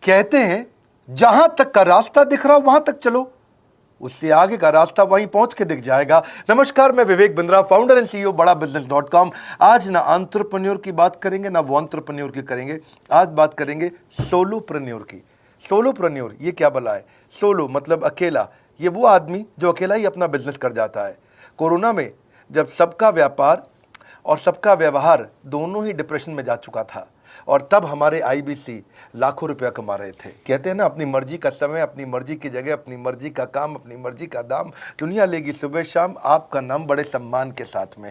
कहते हैं जहां तक का रास्ता दिख रहा हो वहां तक चलो, उससे आगे का रास्ता वहीं पहुंच के दिख जाएगा। नमस्कार, मैं Vivek Bindra, founder and CEO बड़ा बिजनेस.com। आज ना एंटरप्रेन्योर की बात करेंगे ना वो एंटरप्रेन्योर की करेंगे, आज बात करेंगे सोलोप्रेन्योर की। सोलोप्रेन्योर ये क्या भला है? सोलो मतलब अकेला, ये वो आदमी जो अकेला ही अपना बिजनेस कर जाता है। कोरोना में जब सबका व्यापार और सबका व्यवहार दोनों ही डिप्रेशन में जा चुका था, और तब हमारे आईबीसी लाखों रुपया कमा रहे थे। कहते हैं ना, अपनी मर्जी का समय, अपनी मर्जी की जगह, अपनी मर्जी का काम, अपनी मर्जी का दाम, दुनिया लेगी सुबह शाम आपका नाम बड़े सम्मान के साथ में।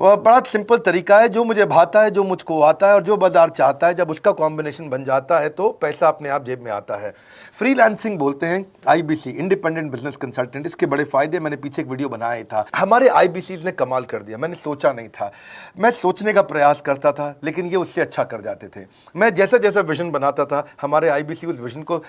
वह बड़ा सिंपल तरीका है, जो मुझे भाता है, जो मुझको आता है और जो बाजार चाहता है, जब उसका कॉम्बिनेशन बन जाता है तो पैसा अपने आप जेब में आता है। फ्रीलांसिंग बोलते हैं आईबीसी, इंडिपेंडेंट बिजनेस कंसल्टेंट। इसके बड़े फायदे मैंने पीछे एक वीडियो बनाया ही था। हमारे आईबीसी ने कमाल कर दिया, मैंने सोचा नहीं था। मैं सोचने का प्रयास करता था लेकिन ये उससे अच्छा कर जाते थे। मैं जैसा जैसा विजन बनाता था, हमारे आईबीसी उस विजन को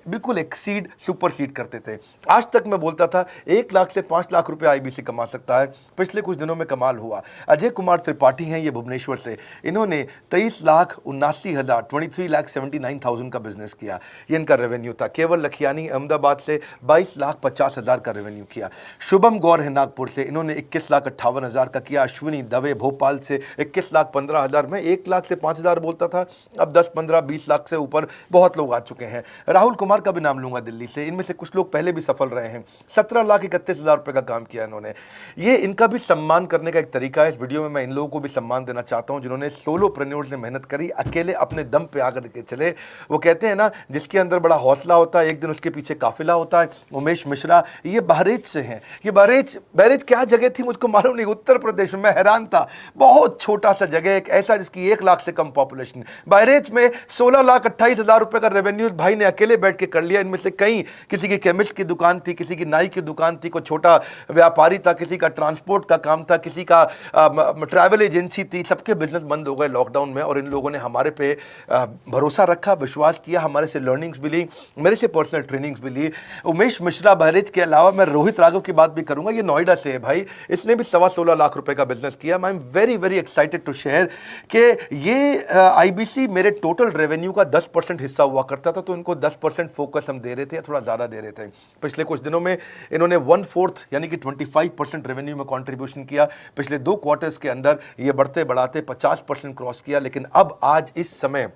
बिल्कुल एक्सीड, सुपरसीड करते थे। आज तक मैं बोलता था 1 लाख से 5 लाख रुपए आईबीसी कमा सकता है। पिछले कुछ दिनों में कमाल हुआ। अजय कुमार त्रिपाठी हैं ये भुवनेश्वर से, इन्होंने 23,79,000 23,79,000 का बिजनेस किया। ये इनका रेवेन्यू था। केवल लखियानी अहमदाबाद से 22,50,000 का रेवेन्यू किया। शुभम गौर है नागपुर से, इन्होंने 21,58,000 का किया। अश्विनी दवे भोपाल से 21,15,000। मैं 1 लाख से 5,000 बोलता था, अब 10, 15, 20 लाख से ऊपर बहुत लोग आ चुके हैं। राहुल कुमार का भी नाम लूंगा दिल्ली से, इनमें से कुछ लोग पहले भी सफल रहे हैं। 17,31,000 रुपए का काम किया इन्होंने। ये इनका भी सम्मान करने का एक तरीका है। इस वीडियो में मैं इन लोगों को भी सम्मान देना चाहता हूं जिन्होंने सोलोप्रेन्योर से मेहनत करी, अकेले अपने दम पे आकर के चले। वो कहते हैं ना, जिसके अंदर बड़ा हौसला होता है एक दिन उसके पीछे काफिला होता है। उमेश मिश्रा ये बहरेच से हैं। ये बहरेच क्या जगह थी मुझको मालूम नहीं, उत्तर प्रदेश में। मैं हैरान था, बहुत छोटा सा जगह, एक ऐसा जिसकी 1 लाख से कम पॉपुलेशन। बहरेच में 16,28,000 रुपए का रेवेन्यू भाई ने अकेले बैठ के कर लिया। इनमें से कई, किसी की केमिस्ट की दुकान थी, किसी की नाई की दुकान थी, कोई छोटा व्यापारी था, किसी का ट्रांसपोर्ट का काम था, किसी का ट्रैवल एजेंसी थी। सबके बिजनेस बंद हो गए लॉकडाउन में, और इन लोगों ने हमारे पे भरोसा रखा, विश्वास किया, हमारे से लर्निंग्स भी ली, मेरे से पर्सनल ट्रेनिंग्स भी ली। उमेश मिश्रा बहरेच के अलावा मैं रोहित राघव की बात भी करूंगा, ये नोएडा से है भाई, इसने भी 16.25 लाख रुपए का बिजनेस किया। I am very very excited to share कि ये आईबीसी मेरे टोटल रेवेन्यू का 10% हिस्सा हुआ करता था, तो इनको 10% फोकस हम दे रहे थे, थोड़ा ज़्यादा दे रहे थे। पिछले कुछ दिनों में इन्होंने 1/4 यानी कि 25% रेवेन्यू में कंट्रीब्यूशन किया। पिछले 2 क्वार्टर्स के अंदर ये बढ़ते बढ़ाते 50% क्रॉस किया। लेकिन अब आज इस समय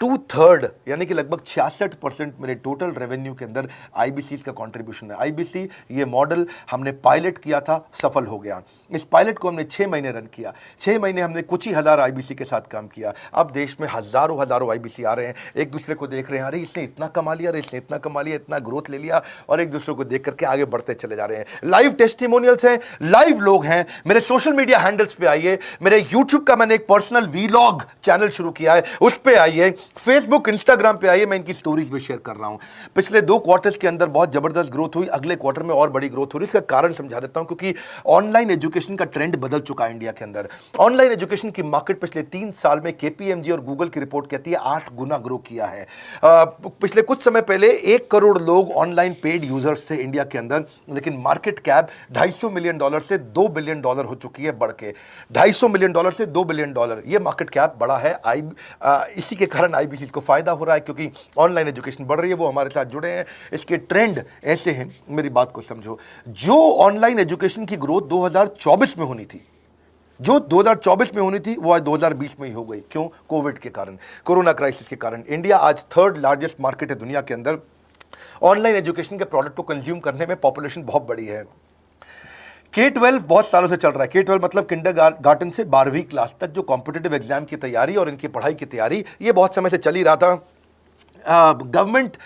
2/3 यानी कि लगभग 66% मेरे टोटल रेवेन्यू के अंदर आईबीसी का कंट्रीब्यूशन है। आईबीसी ये मॉडल हमने पायलट किया था, सफल हो गया। इस पायलट को हमने 6 महीने रन किया। 6 महीने हमने कुछ ही हज़ार आईबीसी के साथ काम किया। अब देश में हज़ारों आईबीसी आ रहे हैं, एक दूसरे को देख रहे हैं, अरे इसने इतना कमा लिया, अरे इसने इतना कमा लिया, इतना ग्रोथ ले लिया, और एक दूसरे को देख करके आगे बढ़ते चले जा रहे हैं। लाइव टेस्टिमोनियल्स हैं, लाइव लोग हैं। मेरे सोशल मीडिया हैंडल्स पे आइए, मेरे यूट्यूब का मैंने एक पर्सनल वीलॉग चैनल शुरू किया है, उस पर आइए, फेसबुक इंस्टाग्राम पे आइए, मैं इनकी स्टोरीज भी शेयर कर रहा हूं। पिछले 2 क्वार्टर्स के अंदर बहुत जबरदस्त ग्रोथ हुई, अगले क्वार्टर में और बड़ी ग्रोथ हो रही है। इसका कारण समझा देता हूं, क्योंकि ऑनलाइन एजुकेशन का ट्रेंड बदल चुका है इंडिया के अंदर। ऑनलाइन एजुकेशन की मार्केट पिछले 3 साल में केपीएमजी और गूगल की रिपोर्ट कहती है 8 गुना ग्रो किया है। पिछले कुछ समय पहले 1 करोड़ लोग ऑनलाइन पेड यूजर्स थे इंडिया के अंदर, लेकिन मार्केट कैप $250 मिलियन से $2 बिलियन हो चुकी है, बढ़ के $250 मिलियन से $2 बिलियन ये मार्केट कैप बढ़ा है। इसी के कारण आईबीसी को फायदा हो रहा है, क्योंकि ऑनलाइन एजुकेशन बढ़ रही है, वो हमारे साथ जुड़े हैं। इसके ट्रेंड ऐसे हैं, मेरी बात को समझो। जो ऑनलाइन एजुकेशन की ग्रोथ 2024 में होनी थी, जो 2024 में होनी थी, वो आज 2020 में ही हो गई। क्यों? कोविड के कारण, कोरोना क्राइसिस के कारण। इंडिया आज 3rd लार्जेस्ट मार्केट है दुनिया के अंदर। ऑनलाइन एजुकेशन के प्रोडक्ट को कंज्यूम करने में पॉपुलेशन बहुत बड़ी है। K-12 बहुत सालों से चल रहा है। K-12 मतलब किंडरगार्टन से 12वीं क्लास तक, जो कॉम्पिटिटिव एग्जाम की तैयारी और इनकी पढ़ाई की तैयारी, ये बहुत समय से चल ही रहा था। गवर्नमेंट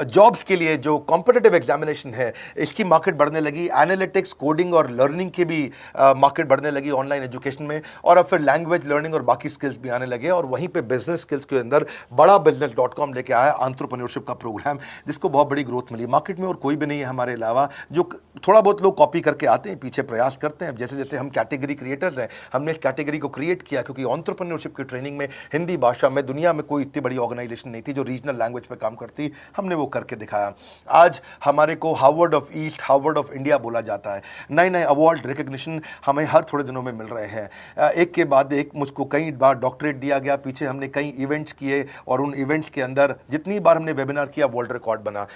जॉब्स के लिए जो कॉम्पिटिटिव एग्जामिनेशन है, इसकी मार्केट बढ़ने लगी। एनालिटिक्स, कोडिंग और लर्निंग की भी मार्केट बढ़ने लगी ऑनलाइन एजुकेशन में। और अब फिर लैंग्वेज लर्निंग और बाकी स्किल्स भी आने लगे। और वहीं पे बिजनेस स्किल्स के अंदर बड़ा बिजनेस.com लेके आया एंटरप्रेन्योरशिप का प्रोग्राम, जिसको बहुत बड़ी ग्रोथ मिली मार्केट में। और कोई भी नहीं है हमारे अलावा जो थोड़ा बहुत लोग कॉपी करके आते हैं, पीछे प्रयास करते हैं। जैसे जैसे हम कैटेगरी क्रिएटर्स हैं, हमने इस कैटेगरी को क्रिएट किया क्योंकि एंटरप्रेन्योरशिप की ट्रेनिंग में हिंदी भाषा में दुनिया में कोई इतनी बड़ी ऑर्गेनाइजेशन नहीं थी जो रीजनल लैंग्वेज पे काम करती। हमने वो करके दिखाया। आज हमारे को Harvard of east, Harvard of India बोला जाता है। नए नए अवार्ड रिकग्निशन हमें हर थोड़े दिनों में मिल रहे हैं। एक के बाद एक मुझको कई बार डॉक्टरेट दिया गया। पीछे हमने कई इवेंट्स किए और उन इवेंट्स के अंदर जितनी बार हमने वेबिनार किया वर्ल्ड रिकॉर्ड बना।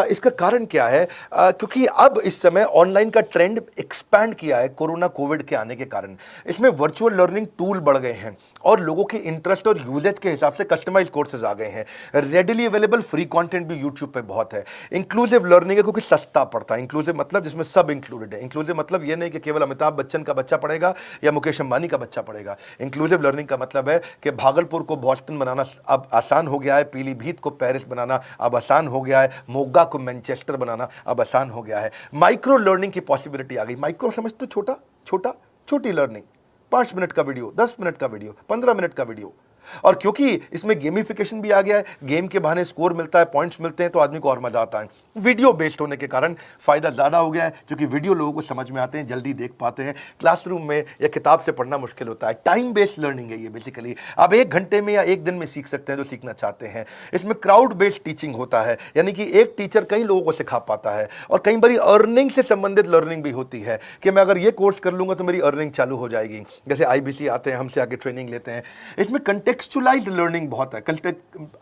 इसका कारण क्या है? क्योंकि अब इस समय ऑनलाइन का ट्रेंड एक्सपैंड किया है कोरोना कोविड के आने के कारण। इसमें वर्चुअल लर्निंग टूल बढ़ गए हैं और लोगों के इंटरेस्ट और यूजेज के हिसाब से कस्टमाइज कोर्सेज आ गए हैं। रेडिली अवेलेबल फ्री कंटेंट भी यूट्यूब पे बहुत है। इंक्लूसिव लर्निंग है क्योंकि सस्ता पड़ता है। इंक्लूसिव मतलब जिसमें सब इंक्लूडेड है। इंक्लूसिव मतलब ये नहीं कि केवल अमिताभ बच्चन का बच्चा पढ़ेगा या मुकेश अंबानी का बच्चा पढ़ेगा। इंक्लूसिव लर्निंग का मतलब है कि भागलपुर को बॉस्टन बनाना अब आसान हो गया है, पीलीभीत को पेरिस बनाना अब आसान हो गया है, मोगा को मैनचेस्टर बनाना अब आसान हो गया है। माइक्रो लर्निंग की पॉसिबिलिटी आ गई। माइक्रो समझ तो छोटा छोटा, छोटी लर्निंग, 5 मिनट का वीडियो, 10 मिनट का वीडियो, 15 मिनट का वीडियो। और क्योंकि इसमें गेमिफिकेशन भी आ गया है, गेम के बहाने स्कोर मिलता है, पॉइंट्स मिलते हैं, तो आदमी को और मजा आता है। वीडियो बेस्ड होने के कारण फायदा ज्यादा हो गया है क्योंकि वीडियो लोगों को समझ में आते हैं, जल्दी देख पाते हैं। क्लासरूम में या किताब से पढ़ना मुश्किल होता है। टाइम बेस्ड लर्निंग है ये बेसिकली। आप 1 घंटे में या 1 दिन में सीख सकते हैं जो सीखना चाहते हैं। इसमें क्राउड बेस्ड टीचिंग होता है, यानी कि एक टीचर कई लोगों को सिखा पाता है। और कई बार अर्निंग से संबंधित लर्निंग भी होती है कि मैं अगर ये कोर्स कर लूंगा तो मेरी अर्निंग चालू हो जाएगी। जैसे IBC आते हैं, हमसे आगे ट्रेनिंग लेते हैं। इसमें कंटेक्चुअलाइज्ड लर्निंग बहुत है।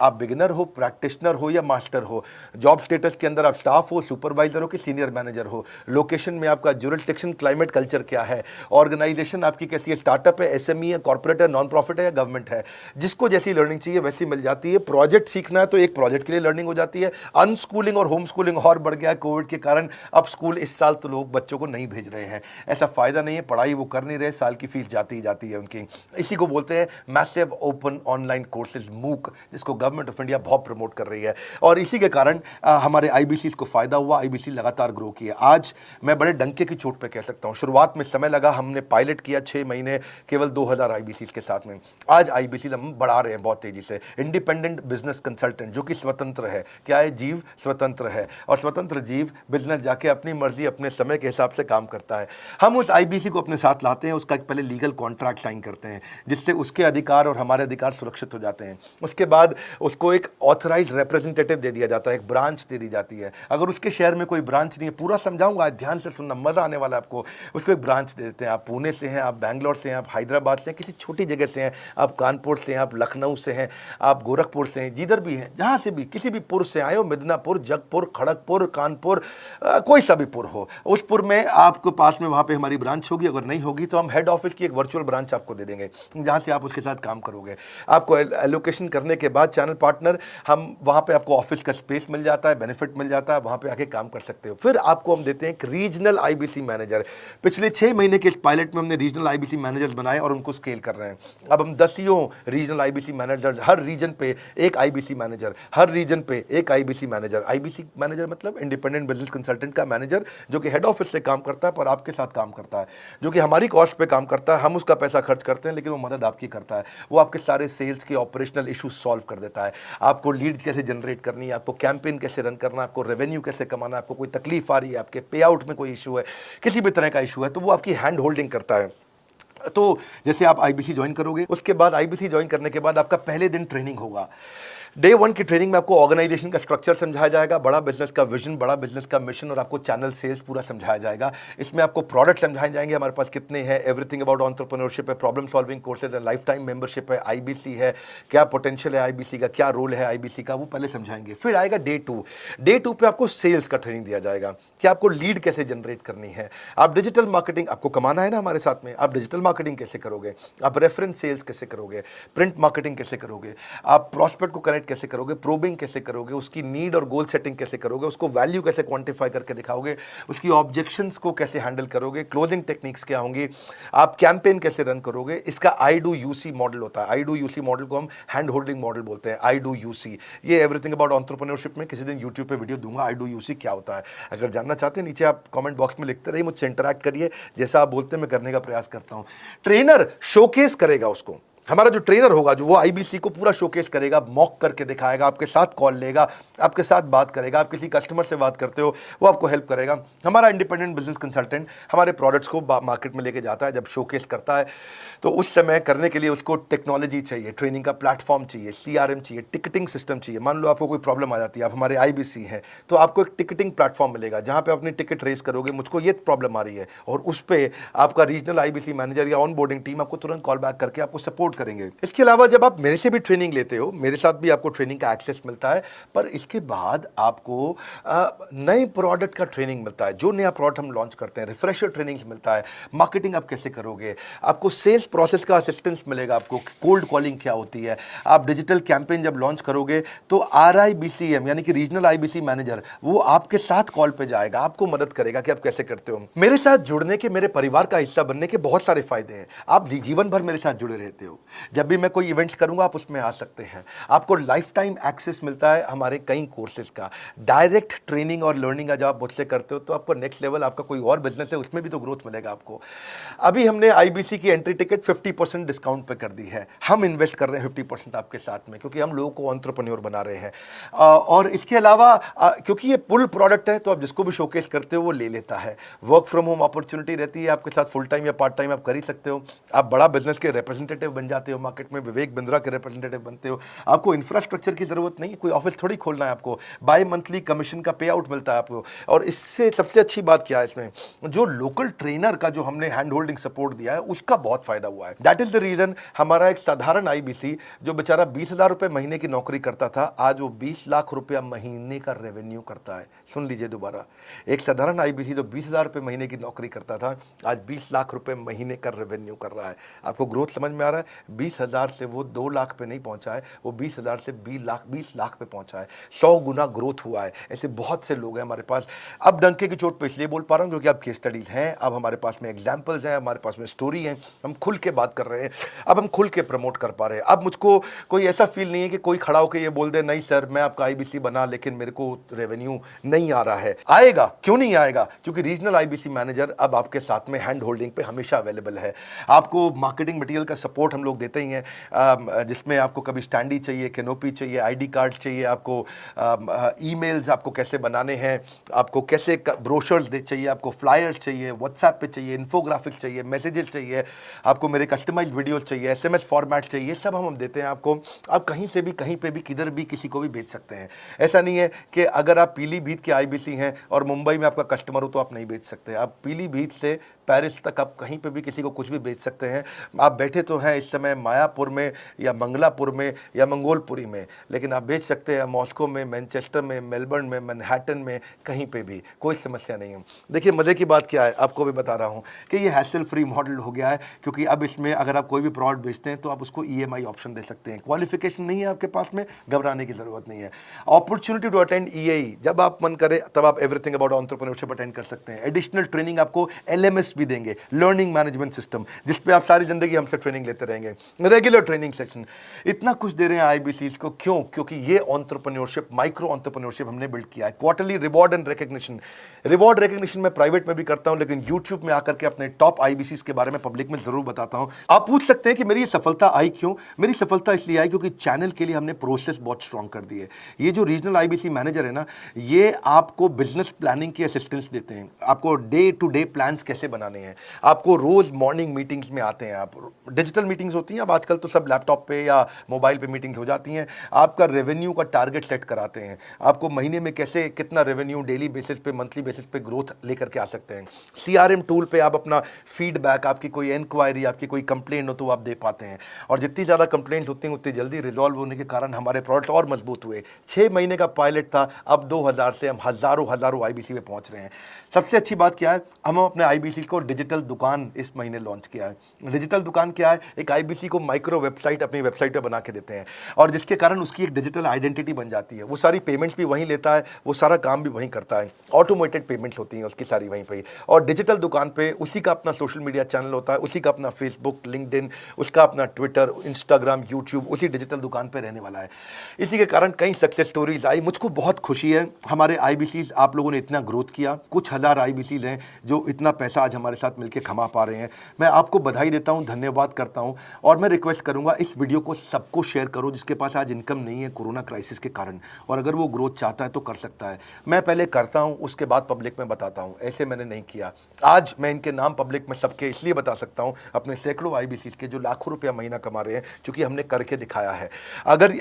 आप बिगिनर हो, प्रैक्टिशनर हो या मास्टर हो, जॉब स्टेटस के अंदर आप स्टाफ हो, सुपरवाइजर हो कि सीनियर मैनेजर हो, लोकेशन में आपका जुरिस्डिक्शन, क्लाइमेट, कल्चर क्या है, ऑर्गेनाइजेशन आपकी कैसी है, स्टार्टअप है, SME है, कॉर्पोरेट है, नॉन प्रॉफिट है या गवर्नमेंट है, जिसको जैसी लर्निंग चाहिए वैसी मिल जाती है। प्रोजेक्ट सीखना है तो एक प्रोजेक्ट के लिए लर्निंग हो जाती है। अनस्कूलिंग और होम स्कूलिंग और बढ़ गया है कोविड के कारण। अब स्कूल इस साल तो लोग बच्चों को नहीं भेज रहे हैं। ऐसा फायदा नहीं है, पढ़ाई वो कर नहीं रहे, साल की फीस जाती ही जाती है उनकी। इसी को बोलते हैं massive open online courses, MOOC, जिसको गवर्नमेंट ऑफ इंडिया बहुत प्रमोट कर रही है। और इसी के कारण हमारे IBC को फायदा हुआ। IBC लगातार ग्रो किया। आज मैं बड़े डंके की चोट पे कह सकता हूं, शुरुआत में समय लगा, हमने पायलट किया 6 महीने केवल 2000 IBC के साथ में। आज IBC हम बढ़ा रहे हैं बहुत तेजी से। इंडिपेंडेंट बिजनेस कंसल्टेंट, जो कि स्वतंत्र है। क्या है? जीव स्वतंत्र है। और स्वतंत्र जीव बिजनेस जाके अपनी मर्जी अपने समय के हिसाब से काम करता है। हम उस IBC को अपने साथ लाते हैं, उसका एक पहले लीगल कॉन्ट्रैक्ट साइन करते हैं जिससे उसके अधिकार और हमारे अधिकार सुरक्षित हो जाते हैं। उसके बाद उसको एक ऑथराइज्ड रिप्रेजेंटेटिव दे दिया जाता है, एक ब्रांच दे दी जाती है। अगर उसके शहर में कोई ब्रांच नहीं है, पूरा समझाऊंगा, ध्यान से सुनना, मजा आने वाला है आपको। उसको एक ब्रांच दे देते हैं। आप पुणे से हैं, आप बैंगलोर से हैं, आप हैदराबाद से हैं, किसी छोटी जगह से हैं, आप कानपुर से हैं, आप लखनऊ से हैं, आप गोरखपुर से हैं, जिधर भी हैं, जहां से भी, किसी भी पुर से आए हो, मिदनापुर, जगपुर, खड़गपुर, कानपुर, कोई सा भी पुर हो, उस पुर में आपको पास में वहां पे हमारी ब्रांच होगी। अगर नहीं होगी तो हम हेड ऑफिस की एक वर्चुअल ब्रांच आपको दे देंगे जहां से आप उसके साथ काम करोगे। आपको एलोकेशन करने के बाद चैनल पार्टनर, हम वहां पे आपको ऑफिस का स्पेस मिल जाता है, बेनिफिट मिल जाता है, वहां पे आके काम कर सकते हो। फिर आपको हम देते हैं एक रीजनल IBC मैनेजर। पिछले 6 महीने के इस पायलट में हमने रीजनल IBC मैनेजर्स बनाए और उनको स्केल कर रहे हैं। अब हम 10 रीजनल IBC मैनेजर, हर रीजन पे एक IBC मैनेजर, हर रीजन पे एक IBC मैनेजर। IBC मैनेजर मतलब इंडिपेंडेंट बिजनेस कंसल्टेंट का मैनेजर, जो कि हेड ऑफिस से काम करता है पर आपके साथ काम करता है, जो कि हमारी कॉस्ट पे काम करता है। हम उसका पैसा खर्च करते हैं लेकिन वो मदद आपकी करता है। वो आपके सारे सेल्स के ऑपरेशनल इशू सॉल्व कर देता है। आपको लीड कैसे जनरेट करनी है, आपको कैंपेन कैसे रन करना है, आपको रेवेन्यू कैसे कमाना है, आपको कोई तकलीफ आ रही है, आपके पे आउट में कोई इशू है, किसी भी तरह का इशू है, तो वो आपकी हैंड होल्डिंग करता है। तो जैसे आप IBC ज्वाइन करोगे, उसके बाद IBC ज्वाइन करने के बाद आपका पहले दिन ट्रेनिंग होगा। डे 1 की ट्रेनिंग में आपको ऑर्गेनाइजेशन का स्ट्रक्चर समझाया जाएगा, बड़ा बिजनेस का विजन, बड़ा बिजनेस का मिशन और आपको चैनल सेल्स पूरा समझाया जाएगा। इसमें आपको प्रोडक्ट समझाए जाएंगे, हमारे पास कितने हैं, एवरीथिंग अबाउट एंटरप्रेन्योरशिप है, प्रॉब्लम सॉल्विंग कोर्सेज है, लाइफ टाइम मेंबरशिप है, IBC है, क्या पोटेंशियल है IBC का, क्या रोल है IBC का, वो पहले समझाएंगे। फिर आएगा डे 2। डे 2 पे आपको सेल्स का ट्रेनिंग दिया जाएगा कि आपको लीड कैसे जनरेट करनी है। आप डिजिटल मार्केटिंग, आपको कमाना है ना हमारे साथ में, आप डिजिटल मार्केटिंग कैसे करोगे, आप रेफरेंस सेल्स कैसे करोगे, प्रिंट मार्केटिंग कैसे करोगे, आप प्रॉस्पेक्ट को कनेक्ट कैसे करोगे, प्रोबिंग कैसे करोगे, उसकी नीड और गोल सेटिंग कैसे करोगे, उसको वैल्यू कैसे क्वांटिफाई करके दिखाओगे, उसकी ऑब्जेक्शंस को कैसे हैंडल करोगे, क्लोजिंग टेक्निक्स क्या होंगी, आप कैंपेन कैसे रन करोगे। इसका I do UC मॉडल होता है। I do UC मॉडल को हम हैंड होल्डिंग मॉडल बोलते हैं। I do UC, ये एवरीथिंग अबाउट एंटरप्रेन्योरशिप में किसी दिन यूट्यूब पे वीडियो दूंगा, I do UC क्या होता है। अगर जानना चाहते हैं नीचे आप कमेंट बॉक्स में लिखते रहिए, मुझसे इंटरैक्ट करिए, जैसा आप बोलते हैं मैं करने का प्रयास करता हूं। ट्रेनर शोकेस करेगा उसको हमारा जो ट्रेनर होगा जो वो आईबीसी को पूरा शोकेस करेगा, मॉक करके दिखाएगा, आपके साथ कॉल लेगा, आपके साथ बात करेगा, आप किसी कस्टमर से बात करते हो वो आपको हेल्प करेगा। हमारा इंडिपेंडेंट बिजनेस कंसल्टेंट हमारे प्रोडक्ट्स को मार्केट में लेके जाता है, जब शोकेस करता है तो उस समय करने के लिए उसको टेक्नोलॉजी चाहिए, ट्रेनिंग का प्लेटफॉर्म चाहिए, सीआरएम चाहिए, टिकटिंग सिस्टम चाहिए। मान लो आपको कोई प्रॉब्लम आ जाती है, आप हमारे आईबीसी हैं, तो आपको एक टिकटिंग प्लेटफॉर्म मिलेगा जहां पे अपनी टिकट रेस करोगे, मुझको ये प्रॉब्लम आ रही है, और उस पर आपका रीजनल आईबीसी मैनेजर या ऑन बोर्डिंग टीम आपको तुरंत कॉल बैक करके आपको सपोर्ट करेंगे। इसके अलावा जब आप मेरे से भी ट्रेनिंग लेते हो, मेरे साथ भी आपको ट्रेनिंग का एक्सेस मिलता है, पर इसके बाद आपको नए प्रोडक्ट का ट्रेनिंग मिलता है। जो नया प्रोडक्ट हम लॉन्च करते हैं, रिफ्रेशर ट्रेनिंग मिलता है, मार्केटिंग आप कैसे करोगे, आपको सेल्स प्रोसेस का असिस्टेंस मिलेगा, आपको कोल्ड कॉलिंग क्या होती है, आप डिजिटल कैंपेन जब लॉन्च करोगे तो आरआईबीसीएम यानी कि रीजनल आईबीसी मैनेजर वो आपके साथ कॉल पे जाएगा, आपको मदद करेगा कि आप कैसे करते हो। मेरे साथ जुड़ने के, मेरे परिवार का हिस्सा बनने के बहुत सारे फायदे हैं। आप जीवन भर मेरे साथ जुड़े रहते हो, जब भी मैं कोई इवेंट्स करूंगा आप उसमें आ सकते हैं। आपको लाइफ टाइम एक्सेस मिलता है हमारे कई कोर्सेज का, डायरेक्ट ट्रेनिंग और लर्निंग जब आप मुझसे करते हो तो आपको नेक्स्ट लेवल, आपका कोई और बिजनेस है उसमें भी तो ग्रोथ मिलेगा आपको। अभी हमने आईबीसी की एंट्री टिकट 50% डिस्काउंट पे कर दी है। हम इन्वेस्ट कर रहे हैं 50% आपके साथ में, क्योंकि हम लोगों को एंटरप्रेन्योर बना रहे हैं। और इसके अलावा क्योंकि ये पुल प्रोडक्ट है तो आप जिसको भी शोकेस करते हो वो ले लेता है। वर्क फ्रॉम होम अपॉर्चुनिटी रहती है आपके साथ, फुल टाइम या पार्ट टाइम आप कर ही सकते हो। आप बड़ा बिजनेस के रिप्रेजेंटेटिव बन जाते हो, मार्केट में विवेक बिंद्रा के रिप्रेजेंटेटिव बनते हो। आपको इंफ्रास्ट्रक्चर की जरूरत नहीं, कोई ऑफिस थोड़ी खोलना है आपको, बाय मंथली कमीशन का पे आउट मिलता है आपको। और इससे सबसे अच्छी बात क्या है, इसमें जो लोकल ट्रेनर का जो हमने हैंड होल्डिंग सपोर्ट दिया है उसका बहुत फायदा हुआ है। दैट इज द रीजन हमारा एक साधारण आईबीसी जो बेचारा 20,000 रुपए महीने की नौकरी करता था, आज वो 20 लाख रुपया महीने का रेवेन्यू करता है। सुन लीजिए दोबारा, एक साधारण आईबीसी जो 20,000 रुपए महीने की नौकरी करता था, आज 20 लाख रुपए महीने का रेवेन्यू कर रहा है। आपको ग्रोथ समझ में आ रहा है? 20,000 से वो 2 लाख पे नहीं पहुंचा है, वो 20,000 से 20 लाख पे पहुंचा है। 100 गुना ग्रोथ हुआ है। ऐसे बहुत से लोग हैं हमारे पास। अब डंके की चोट पे इसलिए बोल पा रहा हूं क्योंकि अब केस स्टडीज हैं, अब हमारे पास में एग्जांपल्स हैं, हमारे पास में स्टोरी है, हम खुल के बात कर रहे हैं, अब हम खुल के प्रमोट कर पा रहे हैं। अब मुझको कोई ऐसा फील नहीं है कि कोई खड़ा होकर ये बोल दे नहीं सर मैं आपका आईबीसी बना लेकिन मेरे को रेवेन्यू नहीं आ रहा है। आएगा, क्यों नहीं आएगा? क्योंकि रीजनल आईबीसी मैनेजर अब आपके साथ में हैंड होल्डिंग पे हमेशा अवेलेबल है। आपको मार्केटिंग मटेरियल का सपोर्ट हम लोग देते ही हैं, जिसमें आपको कभी स्टैंडी चाहिए, कैनोपी चाहिए, आईडी कार्ड चाहिए, आपको ईमेल्स आपको कैसे बनाने हैं, आपको कैसे ब्रोशर्स चाहिए, आपको फ्लायर्स चाहिए, व्हाट्सएप पे चाहिए, इन्फोग्राफिक्स चाहिए, मैसेजेस चाहिए, आपको मेरे कस्टमाइज्ड वीडियोस चाहिए, एसएमएस फॉर्मेट चाहिए, सब हम देते हैं आपको। आप कहीं से भी, कहीं पे भी, किधर भी, किसी को भी बेच सकते हैं। ऐसा नहीं है कि अगर आप पीलीभीत के आईबीसी हैं और मुंबई में आपका कस्टमर हो तो आप नहीं बेच सकते। आप पीलीभीत से पेरिस तक आप कहीं पे भी किसी को कुछ भी बेच सकते हैं। आप बैठे तो हैं इस समय मायापुर में या मंगलापुर में या मंगोलपुरी में, लेकिन आप बेच सकते हैं मॉस्को में, मैनचेस्टर में, मेलबर्न में, मैनहट्टन में, कहीं पे भी, कोई समस्या नहीं है। देखिए मज़े की बात क्या है, आपको भी बता रहा हूँ कि ये हैसल फ्री मॉडल हो गया है, क्योंकि अब इसमें अगर आप कोई भी प्रोडक्ट बेचते हैं तो आप उसको ईएमआई ऑप्शन दे सकते हैं। क्वालिफिकेशन नहीं है आपके पास में, घबराने की जरूरत नहीं है। अपॉर्चुनिटी टू अटेंड ईएई, जब आप मन करे तब आप एवरीथिंग अबाउट एंटरप्रेन्योरशिप अटेंड कर सकते हैं। एडिशनल ट्रेनिंग आपको एलएमएस भी देंगे, लर्निंग मैनेजमेंट सिस्टम, जिस पे आप सारी जिंदगी हमसे ट्रेनिंग लेते रहेंगे, रेगुलर ट्रेनिंग सेक्शन, इतना कुछ दे रहे हैं आईबीसीज को। क्यों? क्योंकि ये एंटरप्रेन्योरशिप, माइक्रो एंटरप्रेन्योरशिप हमने बिल्ड किया है। Quarterly reward and recognition, reward recognition मैं प्राइवेट में भी करता हूं, लेकिन यूट्यूब में आकर के अपने टॉप आईबीसीज के बारे में पब्लिक में जरूर बताता हूं। आप पूछ सकते हैं कि मेरी ये सफलता आई क्यों? मेरी सफलता इसलिए आई क्योंकि चैनल के लिए हमने प्रोसेस बहुत स्ट्रांग कर दी है। ये जो रीजनल आईबीसी मैनेजर है ना, ये आपको बिजनेस प्लानिंग की असिस्टेंस देते हैं, आपको डे टू डे प्लान्स कैसे बनाने हैं, आपको रोज मॉर्निंग मीटिंग्स में आते हैं। आप डिजिटल मीटिंग्स होती हैं, अब आजकल तो सब लैपटॉप पे या मोबाइल पे मीटिंग्स हो जाती हैं। आपका रेवेन्यू का टारगेट सेट कराते हैं, आपको महीने में कैसे कितना रेवेन्यू डेली बेसिस पे, मंथली बेसिस पे ग्रोथ लेकर के आ सकते हैं। सीआरएम टूल पे आप अपना फीडबैक, आपकी कोई इंक्वायरी, आपकी कोई कंप्लेंट हो तो आप दे पाते हैं, और जितनी ज़्यादा कंप्लेंट होती हैं उतनी जल्दी रिजॉल्व होने के कारण हमारे प्रोडक्ट और मजबूत हुए। 6 महीने का पायलट था, अब 2000 से हम हज़ारों आईबीसी पे पहुंच रहे हैं। सबसे अच्छी बात क्या है, हम अपने आईबीसी को डिजिटल दुकान इस महीने लॉन्च किया है। डिजिटल दुकान क्या है? एक आईबीसी को माइक्रो वेबसाइट अपनी वेबसाइट पे बना के देते हैं, और जिसके कारण उसकी एक डिजिटल आइडेंटिटी बन जाती है। वो सारी पेमेंट्स भी वहीं लेता है, वो सारा काम भी वहीं करता है, ऑटोमेटेड पेमेंट्स होती हैं उसकी सारी वहीं पे। और डिजिटल दुकान पे उसी का अपना सोशल मीडिया चैनल होता है, उसी का अपना फेसबुक, लिंक्डइन, उसका अपना ट्विटर, इंस्टाग्राम, यूट्यूब उसी डिजिटल दुकान पे रहने वाला है। इसी के कारण कई सक्सेस स्टोरीज आई। मुझको बहुत खुशी है, हमारे आईबीसीज आप लोगों ने इतना ग्रोथ किया। कुछ हज़ार आईबीसीज हैं जो इतना पैसा आज हमारे हमारे साथ मिलकर कमा पा रहे हैं। मैं आपको बधाई देता हूं, धन्यवाद करता हूं और मैं रिक्वेस्ट करूंगा इस वीडियो को सबको शेयर करो जिसके पास आज इनकम नहीं है कोरोना क्राइसिस के कारण, और अगर वो ग्रोथ चाहता है तो कर सकता है। मैं पहले करता हूं, उसके बाद पब्लिक में बताता हूं, ऐसे मैंने नहीं किया। आज मैं इनके नाम पब्लिक में सबके इसलिए बता सकता हूं, अपने सैकड़ों आईबीसीज के जो लाखों रुपया महीना कमा रहे हैं, क्योंकि हमने करके दिखाया है। अगर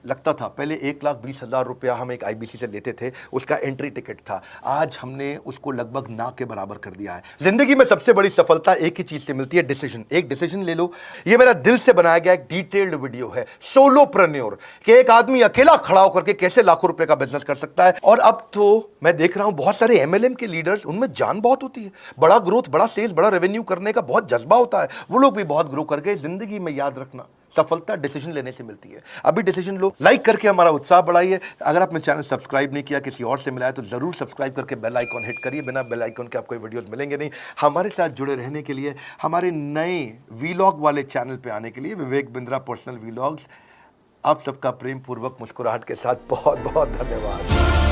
लगता था पहले 1,20,000 रुपया हम एक आईबीसी से लेते थे, उसका एंट्री टिकट था, आज हमने उसको लगभग ना के बराबर कर दिया है। जिंदगी में सबसे बड़ी सफलता एक ही चीज से मिलती है, डिसीजन। एक डिसीजन ले लो। ये मेरा दिल से बनाया गया एक डिटेल्ड वीडियो है, सोलोप्रेन्योर, कि एक आदमी अकेला खड़ा होकर के कैसे लाखों रुपए का बिजनेस कर सकता है। और अब तो मैं देख रहा हूं बहुत सारे एमएलएम के लीडर्स, उनमें जान बहुत होती है, बड़ा ग्रोथ, बड़ा सेल्स, बड़ा रेवेन्यू करने का बहुत जज्बा होता है, वो लोग भी बहुत ग्रो कर गए। जिंदगी में याद रखना, सफलता डिसीजन लेने से मिलती है। अभी डिसीजन लो, लाइक करके हमारा उत्साह बढ़ाइए। अगर आपने चैनल सब्सक्राइब नहीं किया, किसी और से मिला है, तो जरूर सब्सक्राइब करके बेल आइकॉन हिट करिए। बिना बेल आइकॉन के आपको वीडियोस मिलेंगे नहीं। हमारे साथ जुड़े रहने के लिए, हमारे नए वीलॉग वाले चैनल पे आने के लिए, विवेक बिंद्रा पर्सनल वीलॉग्स, आप सबका प्रेम पूर्वक मुस्कुराहट के साथ बहुत बहुत धन्यवाद।